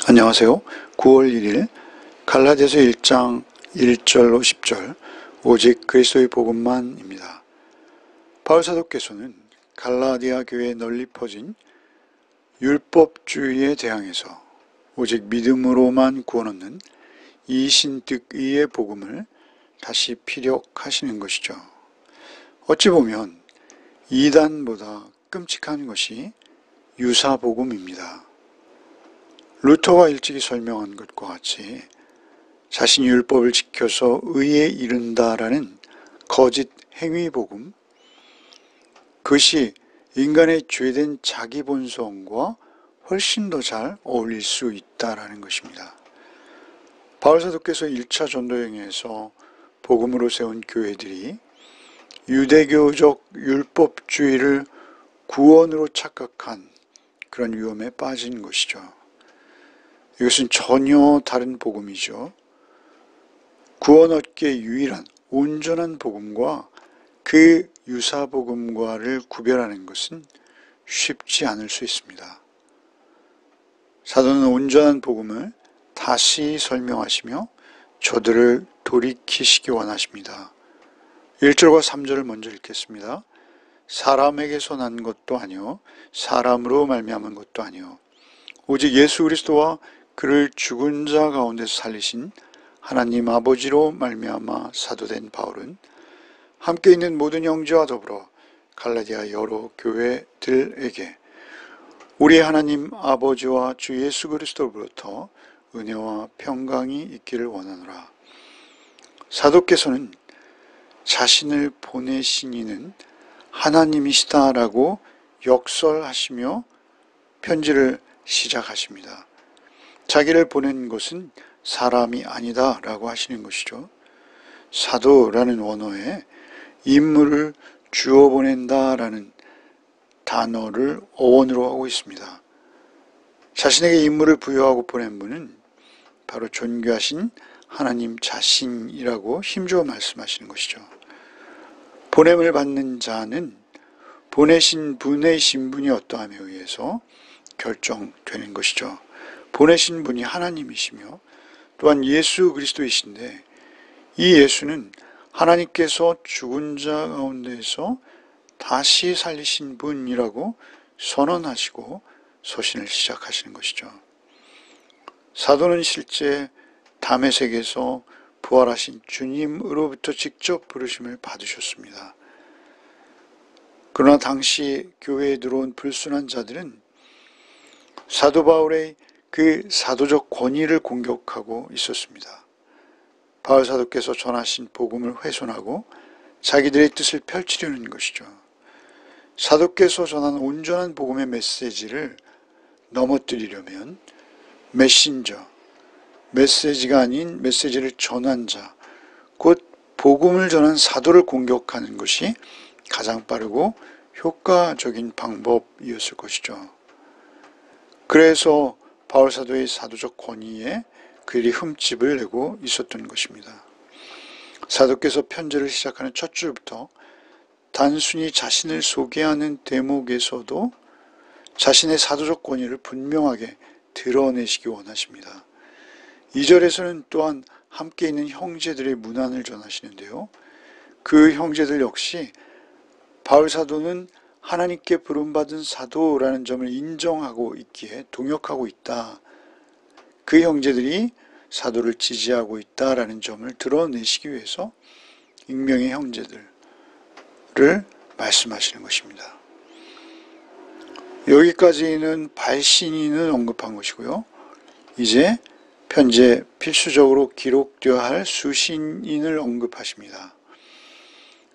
안녕하세요. 9월 1일 갈라디아서 1장 1절로 10절 오직 그리스도의 복음만입니다. 바울 사도께서는 갈라디아 교회에 널리 퍼진 율법주의에 대항해서 오직 믿음으로만 구원 얻는 이신득의의 복음을 다시 피력하시는 것이죠. 어찌 보면 이단보다 끔찍한 것이 유사복음입니다. 루터가 일찍이 설명한 것과 같이 자신이 율법을 지켜서 의에 이른다라는 거짓 행위복음, 그것이 인간의 죄된 자기 본성과 훨씬 더 잘 어울릴 수 있다라는 것입니다. 바울 사도께서 1차 전도여행에서 복음으로 세운 교회들이 유대교적 율법주의를 구원으로 착각한 그런 위험에 빠진 것이죠. 이것은 전혀 다른 복음이죠. 구원 얻기에 유일한 온전한 복음과 그 유사 복음과를 구별하는 것은 쉽지 않을 수 있습니다. 사도는 온전한 복음을 다시 설명하시며 저들을 돌이키시기 원하십니다. 1절과 3절을 먼저 읽겠습니다. 사람에게서 난 것도 아니요 사람으로 말미암은 것도 아니요 오직 예수 그리스도와 그를 죽은 자 가운데서 살리신 하나님 아버지로 말미암아 사도된 바울은 함께 있는 모든 형제와 더불어 갈라디아 여러 교회들에게 우리 하나님 아버지와 주 예수 그리스도로부터 은혜와 평강이 있기를 원하노라. 사도께서는 자신을 보내신 이는 하나님이시다라고 역설하시며 편지를 시작하십니다. 자기를 보낸 것은 사람이 아니다 라고 하시는 것이죠. 사도라는 원어에 인물을 주어 보낸다 라는 단어를 어원으로 하고 있습니다. 자신에게 인물을 부여하고 보낸 분은 바로 존귀하신 하나님 자신이라고 힘주어 말씀하시는 것이죠. 보냄을 받는 자는 보내신 분의 신분이 어떠함에 의해서 결정되는 것이죠. 보내신 분이 하나님이시며 또한 예수 그리스도이신데 이 예수는 하나님께서 죽은 자 가운데에서 다시 살리신 분이라고 선언하시고 서신을 시작하시는 것이죠. 사도는 실제 다메섹에서 부활하신 주님으로부터 직접 부르심을 받으셨습니다. 그러나 당시 교회에 들어온 불순한 자들은 사도 바울의 그 사도적 권위를 공격하고 있었습니다. 바울 사도께서 전하신 복음을 훼손하고 자기들의 뜻을 펼치려는 것이죠. 사도께서 전한 온전한 복음의 메시지를 넘어뜨리려면 메신저, 메시지가 아닌 메시지를 전한 자, 곧 복음을 전한 사도를 공격하는 것이 가장 빠르고 효과적인 방법이었을 것이죠. 그래서 바울 사도의 사도적 권위에 그들이 흠집을 내고 있었던 것입니다. 사도께서 편지를 시작하는 첫 줄부터 단순히 자신을 소개하는 대목에서도 자신의 사도적 권위를 분명하게 드러내시기 원하십니다. 2절에서는 또한 함께 있는 형제들의 문안을 전하시는데요. 그 형제들 역시 바울 사도는 하나님께 부름받은 사도라는 점을 인정하고 있기에 동역하고 있다. 그 형제들이 사도를 지지하고 있다라는 점을 드러내시기 위해서 익명의 형제들을 말씀하시는 것입니다. 여기까지는 발신인을 언급한 것이고요. 이제 편지에 필수적으로 기록되어야 할 수신인을 언급하십니다.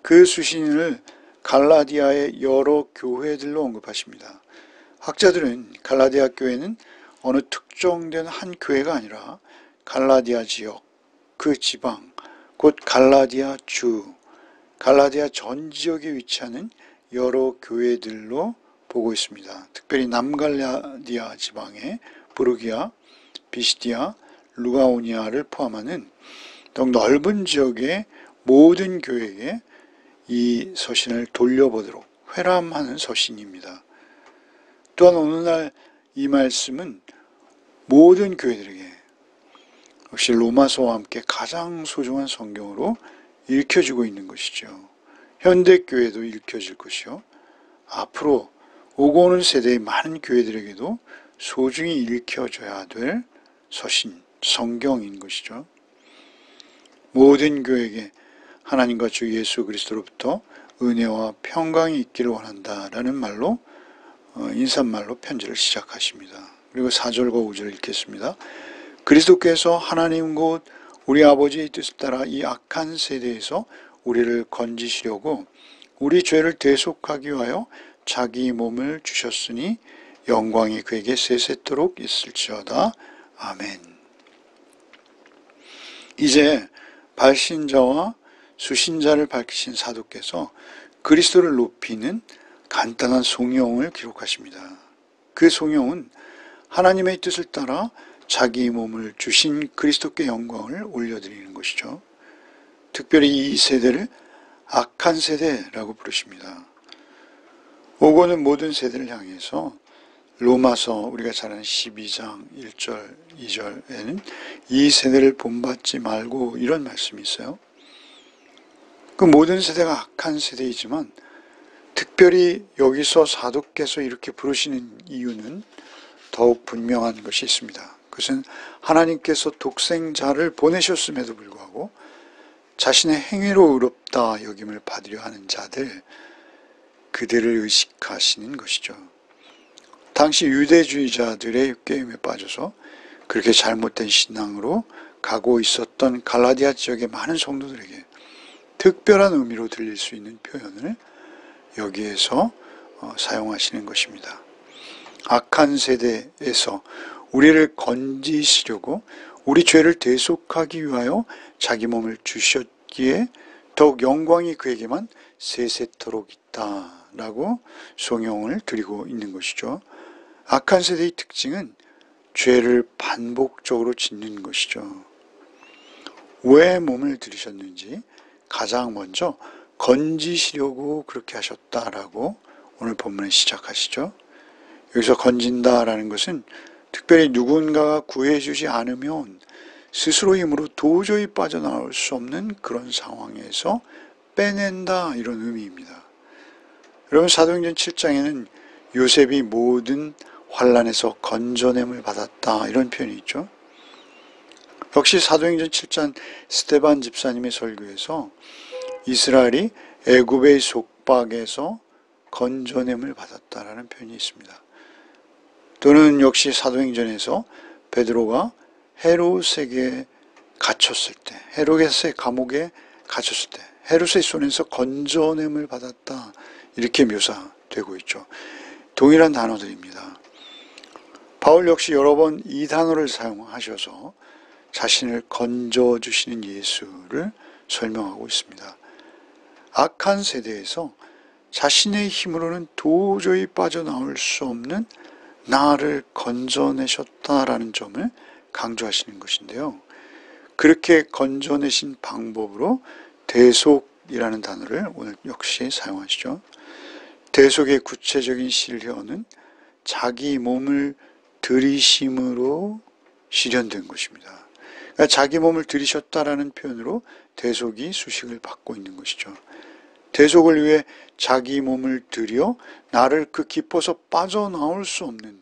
그 수신인을 갈라디아의 여러 교회들로 언급하십니다. 학자들은 갈라디아 교회는 어느 특정된 한 교회가 아니라 갈라디아 지역, 그 지방, 곧 갈라디아 주, 갈라디아 전 지역에 위치하는 여러 교회들로 보고 있습니다. 특별히 남갈라디아 지방의 부르기아, 비시디아, 루가오니아를 포함하는 더욱 넓은 지역의 모든 교회에게 이 서신을 돌려보도록 회람하는 서신입니다. 또한 어느 날 이 말씀은 모든 교회들에게 역시 로마서와 함께 가장 소중한 성경으로 읽혀지고 있는 것이죠. 현대교회도 읽혀질 것이요. 앞으로 오고 오는 세대의 많은 교회들에게도 소중히 읽혀져야 될 서신, 성경인 것이죠. 모든 교회에게 하나님과 주 예수 그리스도로부터 은혜와 평강이 있기를 원한다라는 말로 인사말로 편지를 시작하십니다. 그리고 4절과 5절을 읽겠습니다. 그리스도께서 하나님 곧 우리 아버지의 뜻을 따라 이 악한 세대에서 우리를 건지시려고 우리 죄를 대속하기 위하여 자기 몸을 주셨으니 영광이 그에게 세세토록 있을지어다. 아멘. 이제 발신자와 수신자를 밝히신 사도께서 그리스도를 높이는 간단한 송영을 기록하십니다. 그 송영은 하나님의 뜻을 따라 자기 몸을 주신 그리스도께 영광을 올려드리는 것이죠. 특별히 이 세대를 악한 세대라고 부르십니다. 오고는 모든 세대를 향해서 로마서 우리가 잘 아는 12장 1절 2절에는 이 세대를 본받지 말고 이런 말씀이 있어요. 그 모든 세대가 악한 세대이지만 특별히 여기서 사도께서 이렇게 부르시는 이유는 더욱 분명한 것이 있습니다. 그것은 하나님께서 독생자를 보내셨음에도 불구하고 자신의 행위로 의롭다 여김을 받으려 하는 자들, 그들을 의식하시는 것이죠. 당시 유대주의자들의 꾀임에 빠져서 그렇게 잘못된 신앙으로 가고 있었던 갈라디아 지역의 많은 성도들에게 특별한 의미로 들릴 수 있는 표현을 여기에서 사용하시는 것입니다. 악한 세대에서 우리를 건지시려고 우리 죄를 대속하기 위하여 자기 몸을 주셨기에 더욱 영광이 그에게만 세세토록 있다라고 송영을 드리고 있는 것이죠. 악한 세대의 특징은 죄를 반복적으로 짓는 것이죠. 왜 몸을 들이셨는지 가장 먼저 건지시려고 그렇게 하셨다라고 오늘 본문에 시작하시죠. 여기서 건진다라는 것은 특별히 누군가가 구해주지 않으면 스스로의 힘으로 도저히 빠져나올 수 없는 그런 상황에서 빼낸다, 이런 의미입니다. 여러분, 사도행전 7장에는 요셉이 모든 환난에서 건져냄을 받았다, 이런 표현이 있죠. 역시 사도행전 7장 스데반 집사님의 설교에서 이스라엘이 애굽의 속박에서 건져냄을 받았다라는 표현이 있습니다. 또는 역시 사도행전에서 베드로가 헤롯에게 갇혔을 때, 헤롯의 감옥에 갇혔을 때 헤롯의 손에서 건져냄을 받았다, 이렇게 묘사되고 있죠. 동일한 단어들입니다. 바울 역시 여러 번 이 단어를 사용하셔서 자신을 건져주시는 예수를 설명하고 있습니다. 악한 세대에서 자신의 힘으로는 도저히 빠져나올 수 없는 나를 건져내셨다라는 점을 강조하시는 것인데요. 그렇게 건져내신 방법으로 대속이라는 단어를 오늘 역시 사용하시죠. 대속의 구체적인 실현은 자기 몸을 들이심으로 실현된 것입니다. 그러니까 자기 몸을 들이셨다라는 표현으로 대속이 수식을 받고 있는 것이죠. 대속을 위해 자기 몸을 들여 나를 그 깊어서 빠져나올 수 없는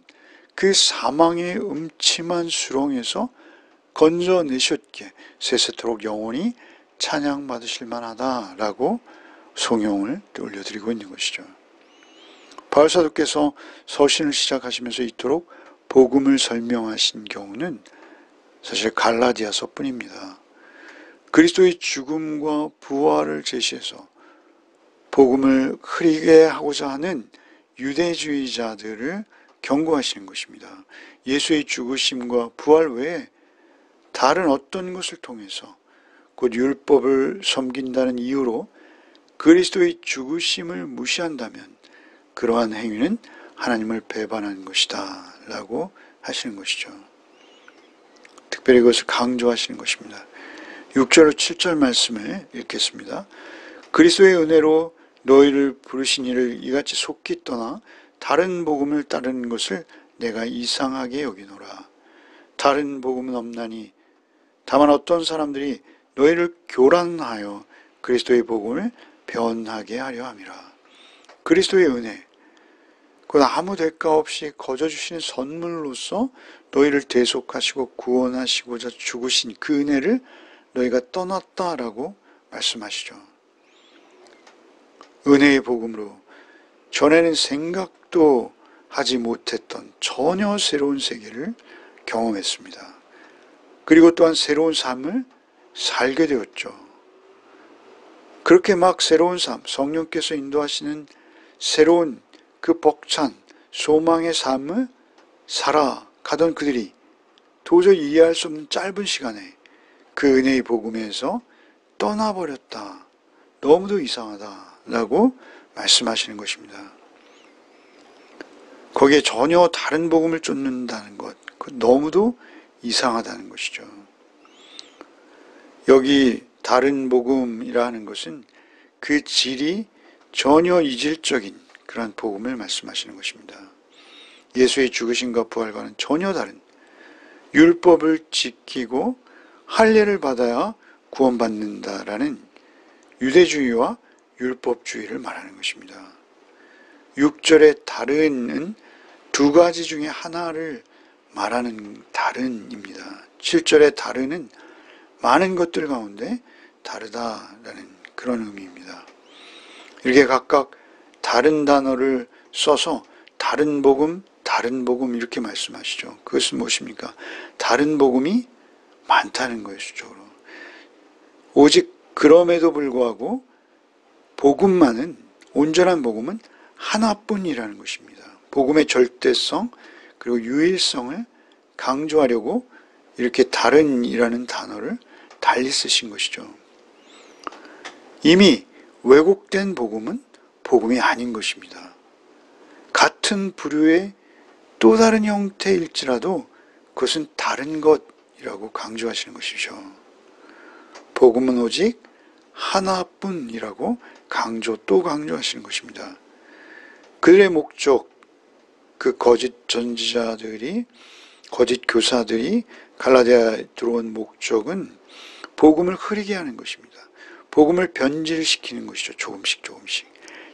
그 사망의 음침한 수렁에서 건져내셨기에 세세토록 영원히 찬양받으실 만하다라고 송영을 올려드리고 있는 것이죠. 바울 사도께서 서신을 시작하시면서 이토록 복음을 설명하신 경우는 사실 갈라디아서뿐입니다. 그리스도의 죽음과 부활을 제시해서 복음을 흐리게 하고자 하는 유대주의자들을 경고하시는 것입니다. 예수의 죽으심과 부활 외에 다른 어떤 것을 통해서 곧 율법을 섬긴다는 이유로 그리스도의 죽으심을 무시한다면 그러한 행위는 하나님을 배반한 것이다 라고 하시는 것이죠. 특별히 그것을 강조하시는 것입니다. 6절로 7절 말씀을 읽겠습니다. 그리스도의 은혜로 너희를 부르신 이를 이같이 속히 떠나 다른 복음을 따르는 것을 내가 이상하게 여기노라. 다른 복음은 없나니 다만 어떤 사람들이 너희를 교란하여 그리스도의 복음을 변하게 하려 함이라. 그리스도의 은혜, 곧 아무 대가 없이 거저 주시는 선물로서 너희를 대속하시고 구원하시고자 죽으신 그 은혜를 너희가 떠났다라고 말씀하시죠. 은혜의 복음으로 전에는 생각도 하지 못했던 전혀 새로운 세계를 경험했습니다. 그리고 또한 새로운 삶을 살게 되었죠. 그렇게 막 새로운 삶, 성령께서 인도하시는 새로운 그 벅찬 소망의 삶을 살아가던 그들이 도저히 이해할 수 없는 짧은 시간에 그 은혜의 복음에서 떠나버렸다. 너무도 이상하다라고 말씀하시는 것입니다. 거기에 전혀 다른 복음을 쫓는다는 것, 그 너무도 이상하다는 것이죠. 여기 다른 복음이라는 것은 그 질이 전혀 이질적인 그런 복음을 말씀하시는 것입니다. 예수의 죽으심과 부활과는 전혀 다른 율법을 지키고 할례를 받아야 구원받는다라는 유대주의와 율법주의를 말하는 것입니다. 6절의 다른은 두 가지 중에 하나를 말하는 다른입니다. 7절의 다른은 많은 것들 가운데 다르다라는 그런 의미입니다. 이렇게 각각 다른 단어를 써서 다른 복음 이렇게 말씀하시죠. 그것은 무엇입니까? 다른 복음이 많다는 거예요, 수적으로. 오직 그럼에도 불구하고 복음만은, 온전한 복음은 하나뿐이라는 것입니다. 복음의 절대성 그리고 유일성을 강조하려고 이렇게 다른이라는 단어를 달리 쓰신 것이죠. 이미 왜곡된 복음은 복음이 아닌 것입니다. 같은 부류의 또 다른 형태일지라도 그것은 다른 것이라고 강조하시는 것이죠. 복음은 오직 하나뿐이라고 또 강조하시는 것입니다. 그들의 목적, 그 거짓 선지자들이, 거짓 교사들이 갈라디아에 들어온 목적은 복음을 흐리게 하는 것입니다. 복음을 변질시키는 것이죠. 조금씩.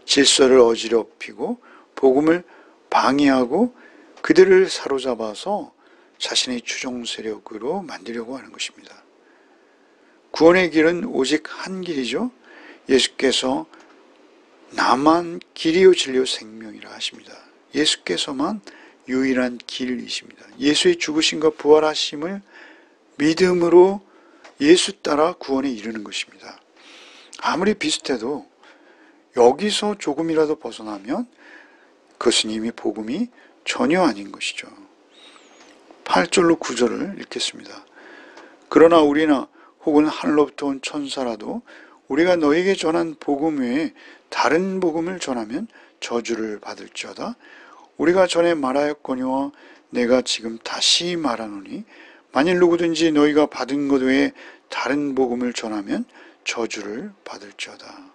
질서를 어지럽히고 복음을 방해하고 그들을 사로잡아서 자신의 추종 세력으로 만들려고 하는 것입니다. 구원의 길은 오직 한 길이죠. 예수께서 나만 길이요 진리요 생명이라 하십니다. 예수께서만 유일한 길이십니다. 예수의 죽으심과 부활하심을 믿음으로 예수 따라 구원에 이르는 것입니다. 아무리 비슷해도 여기서 조금이라도 벗어나면 그것은 이미 복음이 전혀 아닌 것이죠. 8절로 9절을 읽겠습니다. 그러나 우리나 혹은 하늘로부터 온 천사라도 우리가 너에게 전한 복음 외에 다른 복음을 전하면 저주를 받을지어다. 우리가 전에 말하였거니와 내가 지금 다시 말하노니 만일 누구든지 너희가 받은 것 외에 다른 복음을 전하면 저주를 받을지어다.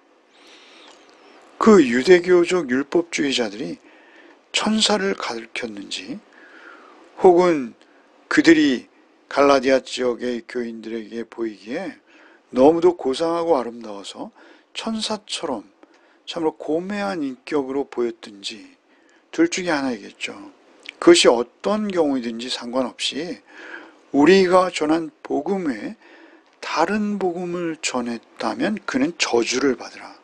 그 유대교적 율법주의자들이 천사를 가르쳤는지 혹은 그들이 갈라디아 지역의 교인들에게 보이기에 너무도 고상하고 아름다워서 천사처럼 참으로 고매한 인격으로 보였든지 둘 중에 하나이겠죠. 그것이 어떤 경우이든지 상관없이 우리가 전한 복음 외에 다른 복음을 전했다면 그는 저주를 받으라.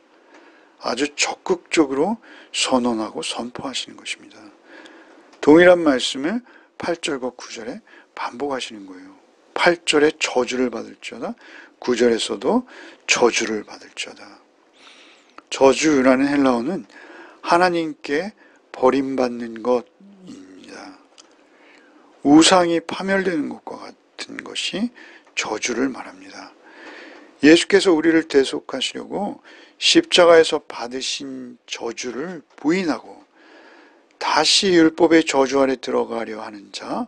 아주 적극적으로 선언하고 선포하시는 것입니다. 동일한 말씀을 8절과 9절에 반복하시는 거예요. 8절에 저주를 받을지어다, 9절에서도 저주를 받을지어다. 저주라는 헬라어는 하나님께 버림받는 것입니다. 우상이 파멸되는 것과 같은 것이 저주를 말합니다. 예수께서 우리를 대속하시려고 십자가에서 받으신 저주를 부인하고 다시 율법의 저주 아래 들어가려 하는 자,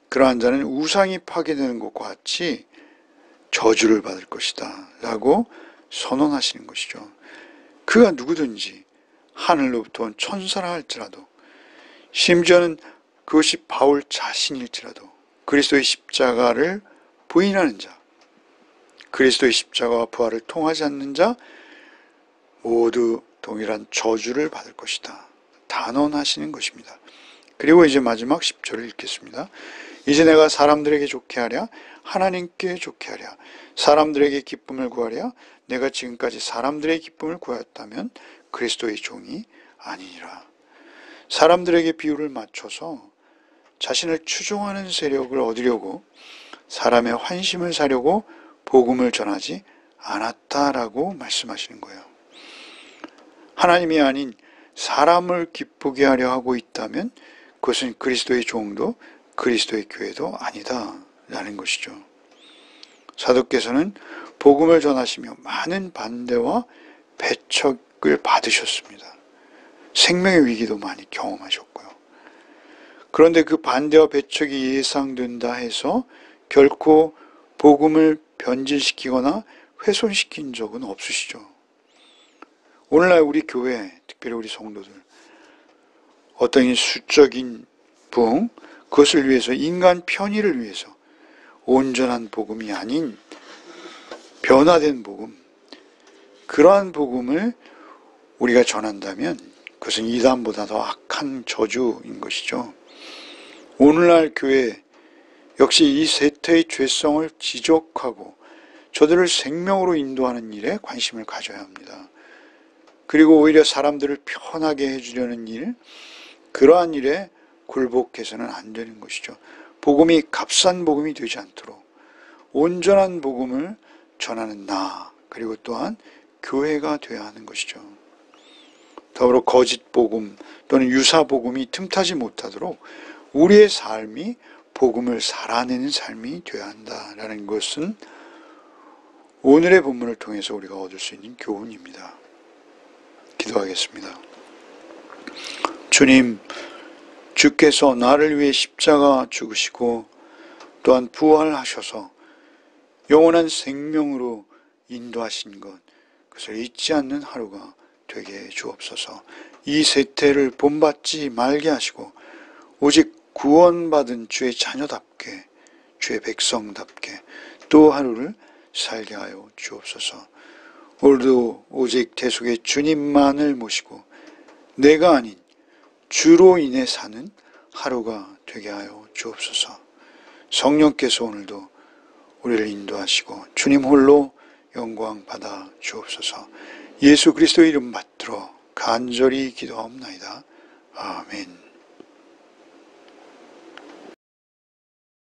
그러한 자는 우상이 파괴되는 것과 같이 저주를 받을 것이다 라고 선언하시는 것이죠. 그가 누구든지 하늘로부터 온 천사라 할지라도, 심지어는 그것이 바울 자신일지라도, 그리스도의 십자가를 부인하는 자, 그리스도의 십자가와 부활을 통하지 않는 자 모두 동일한 저주를 받을 것이다. 단언하시는 것입니다. 그리고 이제 마지막 10절을 읽겠습니다. 이제 내가 사람들에게 좋게 하랴 하나님께 좋게 하랴 사람들에게 기쁨을 구하랴 내가 지금까지 사람들의 기쁨을 구하였다면 그리스도의 종이 아니니라. 사람들에게 비유를 맞춰서 자신을 추종하는 세력을 얻으려고 사람의 환심을 사려고 복음을 전하지 않았다라고 말씀하시는 거예요. 하나님이 아닌 사람을 기쁘게 하려 하고 있다면 그것은 그리스도의 종도 그리스도의 교회도 아니다 라는 것이죠. 사도께서는 복음을 전하시며 많은 반대와 배척을 받으셨습니다. 생명의 위기도 많이 경험하셨고요. 그런데 그 반대와 배척이 예상된다 해서 결코 복음을 변질시키거나 훼손시킨 적은 없으시죠. 오늘날 우리 교회, 특별히 우리 성도들, 어떤 수적인 부흥, 그것을 위해서 인간 편의를 위해서 온전한 복음이 아닌 변화된 복음, 그러한 복음을 우리가 전한다면 그것은 이단보다 더 악한 저주인 것이죠. 오늘날 교회 역시 이 세태의 죄성을 지적하고 저들을 생명으로 인도하는 일에 관심을 가져야 합니다. 그리고 오히려 사람들을 편하게 해주려는 일, 그러한 일에 굴복해서는 안 되는 것이죠. 복음이 값싼 복음이 되지 않도록 온전한 복음을 전하는 나, 그리고 또한 교회가 되어야 하는 것이죠. 더불어 거짓 복음 또는 유사 복음이 틈타지 못하도록 우리의 삶이 복음을 살아내는 삶이 되어야 한다라는 것은 오늘의 본문을 통해서 우리가 얻을 수 있는 교훈입니다. 기도하겠습니다. 주님, 주께서 나를 위해 십자가 죽으시고 또한 부활하셔서 영원한 생명으로 인도하신 것, 그것을 잊지 않는 하루가 되게 해 주옵소서. 이 세태를 본받지 말게 하시고 오직 구원받은 주의 자녀답게, 주의 백성답게 또 하루를 살게 하여 주옵소서. 오늘도 오직 대속의 주님만을 모시고 내가 아닌 주로 인해 사는 하루가 되게 하여 주옵소서. 성령께서 오늘도 우리를 인도하시고 주님 홀로 영광 받아 주옵소서. 예수 그리스도의 이름 받들어 간절히 기도하옵나이다. 아멘.